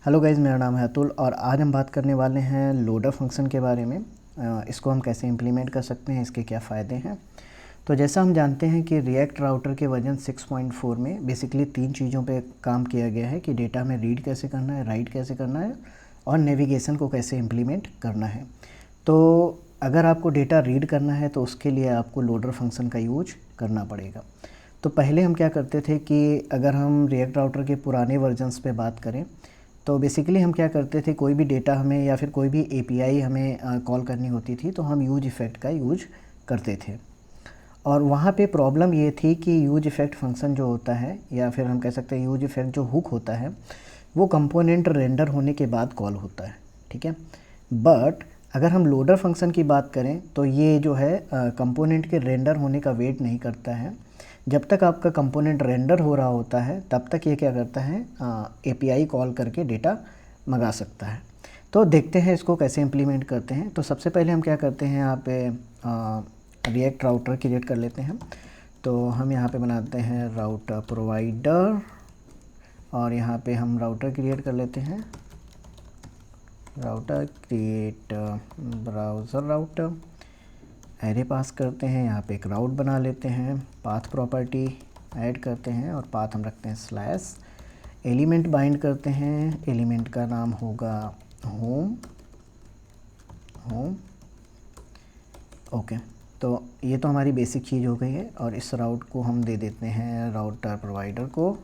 Hello guys, मेरा नाम है अतुल और आज हम बात करने वाले हैं लोडर फंक्शन के बारे में। इसको हम कैसे इम्प्लीमेंट कर सकते हैं, इसके क्या फ़ायदे हैं। तो जैसा हम जानते हैं कि रिएक्ट राउटर के वर्जन 6.4 में बेसिकली 3 चीज़ों पे काम किया गया है कि डेटा में रीड कैसे करना है, राइट कैसे करना है और नेविगेशन को कैसे इम्प्लीमेंट करना है। तो अगर आपको डेटा रीड करना है तो उसके लिए आपको लोडर फंक्शन का यूज करना पड़ेगा। तो पहले हम क्या करते थे कि अगर हम रिएक्ट राउटर के पुराने वर्जन्स पे बात करें तो बेसिकली हम क्या करते थे, कोई भी डेटा हमें या फिर कोई भी एपीआई हमें कॉल करनी होती थी तो हम यूज इफ़ेक्ट का यूज करते थे। और वहाँ पे प्रॉब्लम ये थी कि यूज इफ़ेक्ट फंक्शन जो होता है या फिर हम कह सकते हैं यूज इफ़ेक्ट जो हुक होता है वो कंपोनेंट रेंडर होने के बाद कॉल होता है, ठीक है। बट अगर हम लोडर फंक्शन की बात करें तो ये जो है कंपोनेंट के रेंडर होने का वेट नहीं करता है। जब तक आपका कंपोनेंट रेंडर हो रहा होता है तब तक ये क्या करता है, एपीआई कॉल करके डेटा मंगा सकता है। तो देखते हैं इसको कैसे इम्प्लीमेंट करते हैं। तो सबसे पहले हम क्या करते हैं, यहाँ पे रिएक्ट राउटर क्रिएट कर लेते हैं। तो हम यहाँ पे बनाते हैं राउटर प्रोवाइडर और यहाँ पे हम राउटर क्रिएट कर लेते हैं, router create browser router. Array pass करते हैं, यहाँ पे एक राउट बना लेते हैं, पाथ प्रॉपर्टी ऐड करते हैं और पाथ हम रखते हैं स्लैश। एलिमेंट बाइंड करते हैं, एलिमेंट का नाम होगा होम। ओके, तो ये तो हमारी बेसिक चीज़ हो गई है और इस राउट को हम दे देते हैं राउटर प्रोवाइडर को।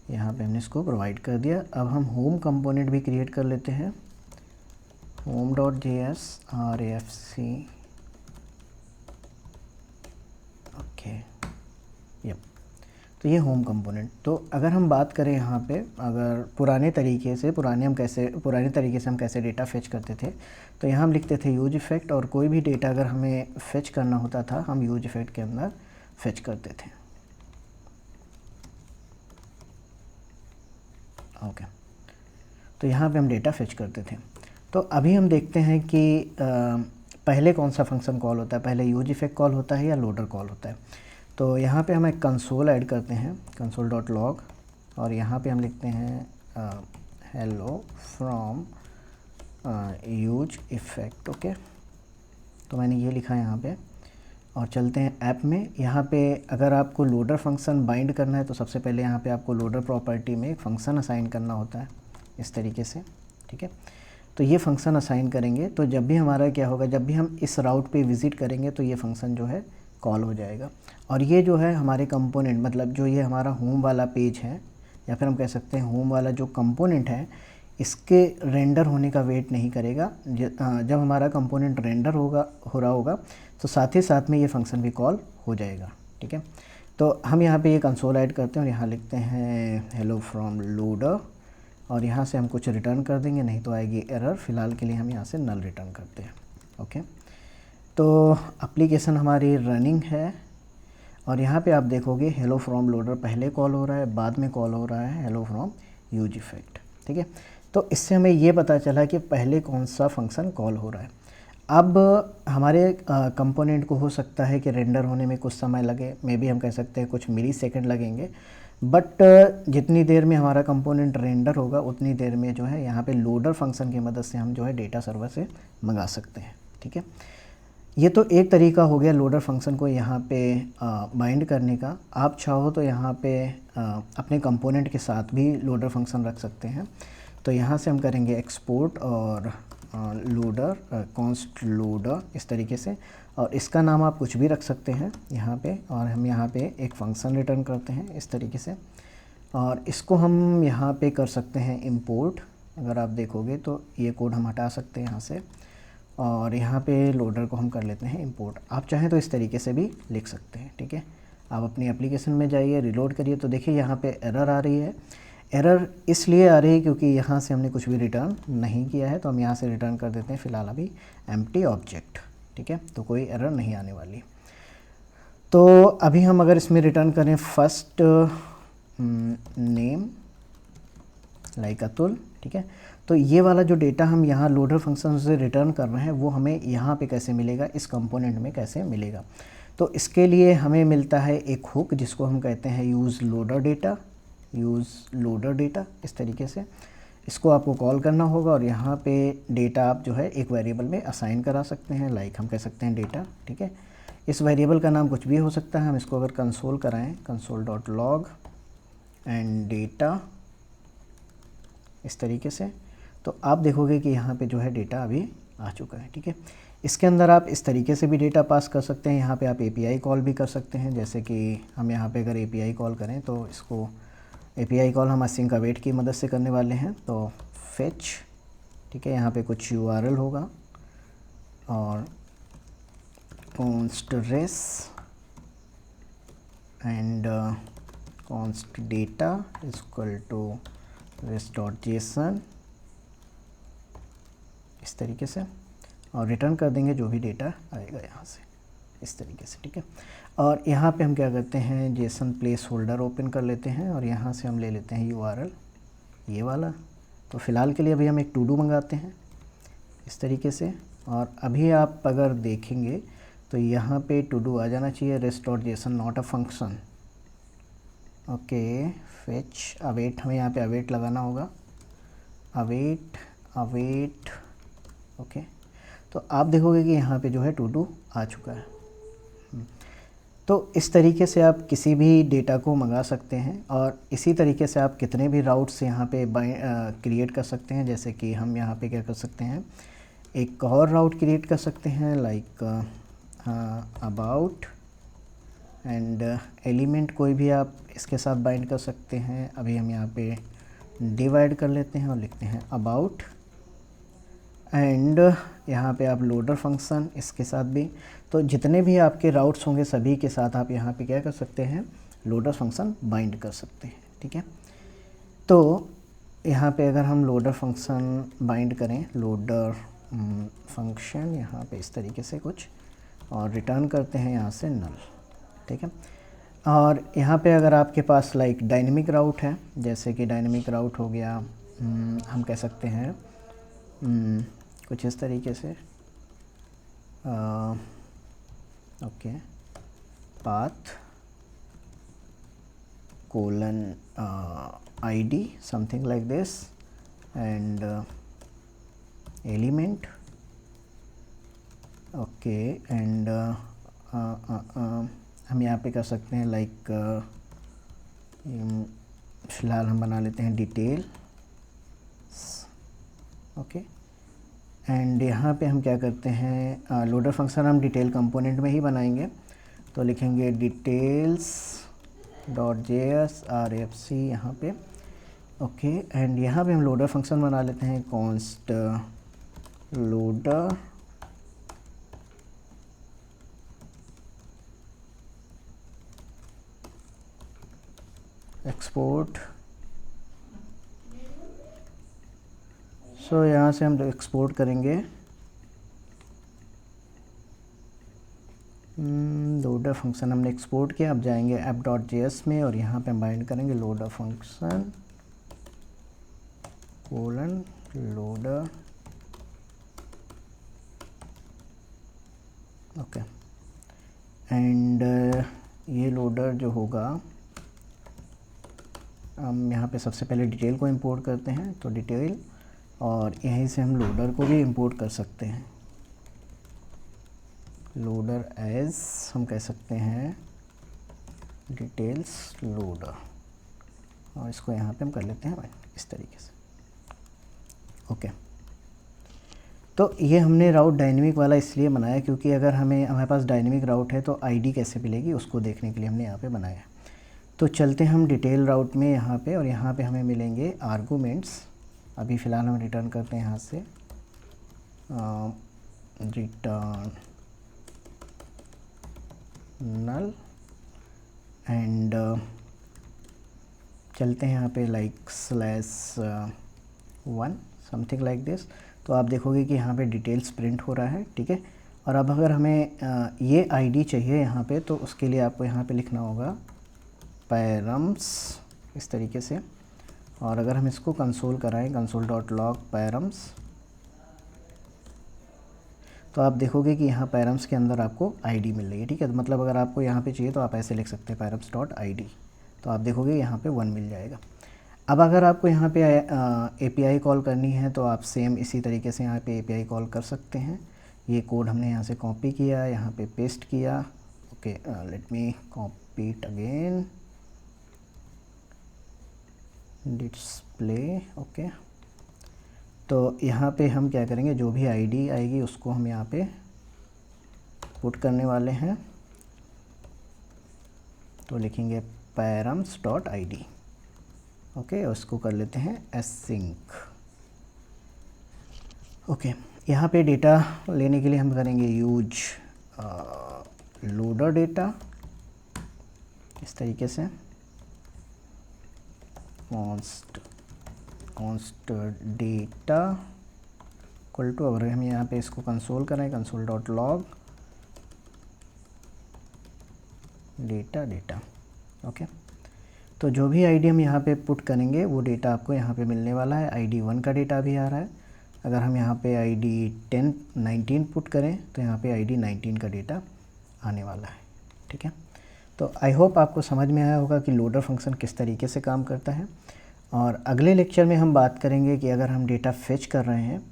यहाँ पे हमने इसको प्रोवाइड कर दिया। अब हम होम कंपोनेंट भी क्रिएट कर लेते हैं, home.js RAFC। ओके, यप, तो ये होम कंपोनेंट। तो अगर हम बात करें यहाँ पे, अगर पुराने तरीके से हम कैसे डेटा फेच करते थे, तो यहाँ हम लिखते थे यूज इफ़ेक्ट और कोई भी डेटा अगर हमें फेच करना होता था हम यूज इफ़ेक्ट के अंदर फेच करते थे। ओके, तो यहाँ पे हम डेटा फेच करते थे। तो अभी हम देखते हैं कि पहले कौन सा फंक्शन कॉल होता है, पहले यूज इफ़ेक्ट कॉल होता है या लोडर कॉल होता है। तो यहाँ पे हम एक कंसोल ऐड करते हैं, console.log, और यहाँ पे हम लिखते हैं hello from use effect. Okay, तो मैंने ये लिखा है यहाँ पे और चलते हैं ऐप में। यहाँ पे अगर आपको लोडर फंक्शन बाइंड करना है तो सबसे पहले यहाँ पे आपको लोडर प्रॉपर्टी में एक फ़ंक्शन असाइन करना होता है इस तरीके से, ठीक है। तो ये फंक्शन असाइन करेंगे तो जब भी हमारा क्या होगा, जब भी हम इस राउट पे विज़िट करेंगे तो ये फंक्शन जो है कॉल हो जाएगा। और ये जो है हमारे कंपोनेंट, मतलब जो ये हमारा होम वाला पेज है या फिर हम कह सकते हैं होम वाला जो कंपोनेंट है, इसके रेंडर होने का वेट नहीं करेगा। जब हमारा कंपोनेंट रेंडर हो रहा होगा तो साथ ही साथ में ये फंक्शन भी कॉल हो जाएगा, ठीक है। तो हम यहाँ पे ये कंसोल ऐड करते हैं और यहाँ लिखते हैं हेलो फ्रॉम लोडर और यहाँ से हम कुछ रिटर्न कर देंगे, नहीं तो आएगी एरर। फ़िलहाल के लिए हम यहाँ से नल रिटर्न करते हैं। ओके, तो एप्लीकेशन हमारी रनिंग है और यहाँ पे आप देखोगे हेलो फ्रॉम लोडर पहले कॉल हो रहा है, बाद में कॉल हो रहा है हेलो फ्रॉम यूज इफ़ेक्ट, ठीक है। तो इससे हमें ये पता चला कि पहले कौन सा फंक्शन कॉल हो रहा है। अब हमारे कंपोनेंट को हो सकता है कि रेंडर होने में कुछ समय लगे, मे बी हम कह सकते हैं कुछ मिली सेकेंड लगेंगे, बट जितनी देर में हमारा कंपोनेंट रेंडर होगा उतनी देर में जो है यहाँ पे लोडर फंक्शन की मदद से हम जो है डेटा सर्वर से मंगा सकते हैं, ठीक है। ये तो एक तरीका हो गया लोडर फंक्शन को यहाँ पे बाइंड करने का। आप चाहो तो यहाँ पे अपने कंपोनेंट के साथ भी लोडर फंक्शन रख सकते हैं। तो यहाँ से हम करेंगे एक्सपोर्ट और लोडर कॉन्स्ट लोडर इस तरीके से, और इसका नाम आप कुछ भी रख सकते हैं यहाँ पे। और हम यहाँ पे एक फ़ंक्शन रिटर्न करते हैं इस तरीके से, और इसको हम यहाँ पे कर सकते हैं इंपोर्ट। अगर आप देखोगे तो ये कोड हम हटा सकते हैं यहाँ से और यहाँ पे लोडर को हम कर लेते हैं इंपोर्ट। आप चाहें तो इस तरीके से भी लिख सकते हैं, ठीक है। आप अपनी एप्लीकेशन में जाइए, रिलोड करिए तो देखिए यहाँ पे एरर आ रही है। एरर इसलिए आ रही है क्योंकि यहाँ से हमने कुछ भी रिटर्न नहीं किया है, तो हम यहाँ से रिटर्न कर देते हैं फ़िलहाल अभी एम्प्टी ऑब्जेक्ट, ठीक है। तो कोई एरर नहीं आने वाली। तो अभी हम अगर इसमें रिटर्न करें फर्स्ट नेम लाइक अतुल, ठीक है, तो ये वाला जो डेटा हम यहाँ लोडर फंक्शन से रिटर्न कर रहे हैं वो हमें यहाँ पे कैसे मिलेगा, इस कंपोनेंट में कैसे मिलेगा। तो इसके लिए हमें मिलता है एक हुक जिसको हम कहते हैं यूज़ लोडर डेटा इस तरीके से। इसको आपको कॉल करना होगा और यहाँ पे डेटा आप जो है एक वेरिएबल में असाइन करा सकते हैं, लाइक हम कह सकते हैं डेटा, ठीक है। इस वेरिएबल का नाम कुछ भी हो सकता है। हम इसको अगर कंसोल कराएं, console.log एंड डेटा, इस तरीके से, तो आप देखोगे कि यहाँ पे जो है डेटा अभी आ चुका है, ठीक है। इसके अंदर आप इस तरीके से भी डेटा पास कर सकते हैं। यहाँ पे आप API कॉल भी कर सकते हैं, जैसे कि हम यहाँ पे अगर API कॉल करें तो इसको API कॉल हम async await की मदद से करने वाले हैं। तो fetch, ठीक है, यहाँ पे कुछ URL होगा और const res and const data is equal to res.json, इस तरीके से, और रिटर्न कर देंगे जो भी डेटा आएगा यहाँ से, इस तरीके से, ठीक है। और यहाँ पे हम क्या करते हैं, जेसन प्लेस होल्डर ओपन कर लेते हैं और यहाँ से हम ले लेते हैं URL ये वाला। तो फ़िलहाल के लिए अभी हम एक टू डू मंगाते हैं इस तरीके से। और अभी आप अगर देखेंगे तो यहाँ पे टू डू आ जाना चाहिए, res.json not a function. Okay, fetch await, हमें यहाँ पे अवेट लगाना होगा, अवेट, ओके। तो आप देखोगे कि यहाँ पे जो है टू डू आ चुका है। तो इस तरीके से आप किसी भी डेटा को मंगा सकते हैं और इसी तरीके से आप कितने भी राउट्स यहाँ पे क्रिएट कर सकते हैं। जैसे कि हम यहाँ पे क्या कर सकते हैं, एक और राउट क्रिएट कर सकते हैं, लाइक अबाउट एंड एलिमेंट कोई भी आप इसके साथ बाइंड कर सकते हैं। अभी हम यहाँ पे डिवाइड कर लेते हैं और लिखते हैं अबाउट एंड यहाँ पे आप लोडर फंक्शन इसके साथ भी। तो जितने भी आपके राउट्स होंगे सभी के साथ आप यहाँ पे क्या कर सकते हैं, लोडर फंक्शन बाइंड कर सकते हैं, ठीक है। तो यहाँ पे अगर हम लोडर फंक्शन बाइंड करें, लोडर फंक्शन यहाँ पे इस तरीके से कुछ, और रिटर्न करते हैं यहाँ से नल, ठीक है। और यहाँ पे अगर आपके पास लाइक डायनेमिक राउट है, जैसे कि डायनेमिक राउट हो गया, हम कह सकते हैं कुछ इस तरीके से, okay, path colon ID something like this and element, okay, and हम यहाँ पे कर सकते हैं लाइक फ़िलहाल हम बना लेते हैं डिटेल, ओके। एंड यहाँ पे हम क्या करते हैं, लोडर फंक्शन हम डिटेल कंपोनेंट में ही बनाएंगे। तो लिखेंगे डिटेल्स डॉट JS RFC यहाँ पे, ओके। एंड यहाँ पे हम लोडर फंक्शन बना लेते हैं, कॉन्स्ट लोडर एक्सपोर्ट। सो यहाँ से हम एक्सपोर्ट करेंगे लोडर फंक्शन हमने एक्सपोर्ट किया। अब जाएंगे app.js में और यहाँ पे हम बाइंड करेंगे loader function colon loader, okay. And ये लोडर जो होगा, हम यहाँ पे सबसे पहले डिटेल को इंपोर्ट करते हैं, तो डिटेल, और यहीं से हम लोडर को भी इंपोर्ट कर सकते हैं, लोडर एज हम कह सकते हैं डिटेल्स लोडर, और इसको यहाँ पे हम कर लेते हैं इस तरीके से, ओके। तो ये हमने राउट डायनेमिक वाला इसलिए बनाया क्योंकि अगर हमारे पास डायनेमिक राउट है तो ID कैसे मिलेगी उसको देखने के लिए हमने यहाँ पे बनाया। तो चलते हैं हम डिटेल राउट में यहाँ पे, और यहाँ पे हमें मिलेंगे आर्गूमेंट्स। अभी फ़िलहाल हम रिटर्न करते हैं यहाँ से रिटर्न नल एंड चलते हैं यहाँ पे लाइक /1 समथिंग लाइक दिस। तो आप देखोगे कि यहाँ पे डिटेल्स प्रिंट हो रहा है, ठीक है। और अब अगर हमें ये ID चाहिए यहाँ पे, तो उसके लिए आपको यहाँ पे लिखना होगा पैरम्स इस तरीके से। और अगर हम इसको कंसोल कराएं, console.log पैरम्स, तो आप देखोगे कि यहाँ पैरम्स के अंदर आपको ID मिल रही है, ठीक है। तो मतलब अगर आपको यहाँ पे चाहिए तो आप ऐसे लिख सकते हैं पैरम्स.id, तो आप देखोगे यहाँ पे 1 मिल जाएगा। अब अगर आपको यहाँ पे API कॉल करनी है तो आप सेम इसी तरीके से यहाँ पे API कॉल कर सकते हैं। ये कोड हमने यहाँ से कॉपी किया, यहाँ पे पेस्ट किया। Okay, let me copy it again, display. Okay, तो यहाँ पे हम क्या करेंगे, जो भी आईडी आएगी उसको हम यहाँ पे पुट करने वाले हैं। तो लिखेंगे params.id। ओके, उसको कर लेते हैं async। ओके, यहाँ पे डेटा लेने के लिए हम करेंगे यूज लोडर डेटा, इस तरीके से const डेटा इक्वल टू, अगर हम यहाँ पे इसको कंसोल करें, console.log डेटा। ओके, तो जो भी आईडी हम यहाँ पे पुट करेंगे वो डेटा आपको यहाँ पे मिलने वाला है। आईडी 1 का डेटा भी आ रहा है। अगर हम यहाँ पे आईडी 19 पुट करें तो यहाँ पे आईडी 19 का डेटा आने वाला है। ठीक है, तो आई होप आपको समझ में आया होगा कि लोडर फंक्शन किस तरीके से काम करता है। और अगले लेक्चर में हम बात करेंगे कि अगर हम डेटा फेच कर रहे हैं,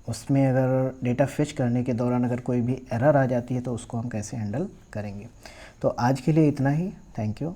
उसमें अगर डेटा फेच करने के दौरान अगर कोई भी एरर आ जाती है तो उसको हम कैसे हैंडल करेंगे। तो आज के लिए इतना ही। Thank you.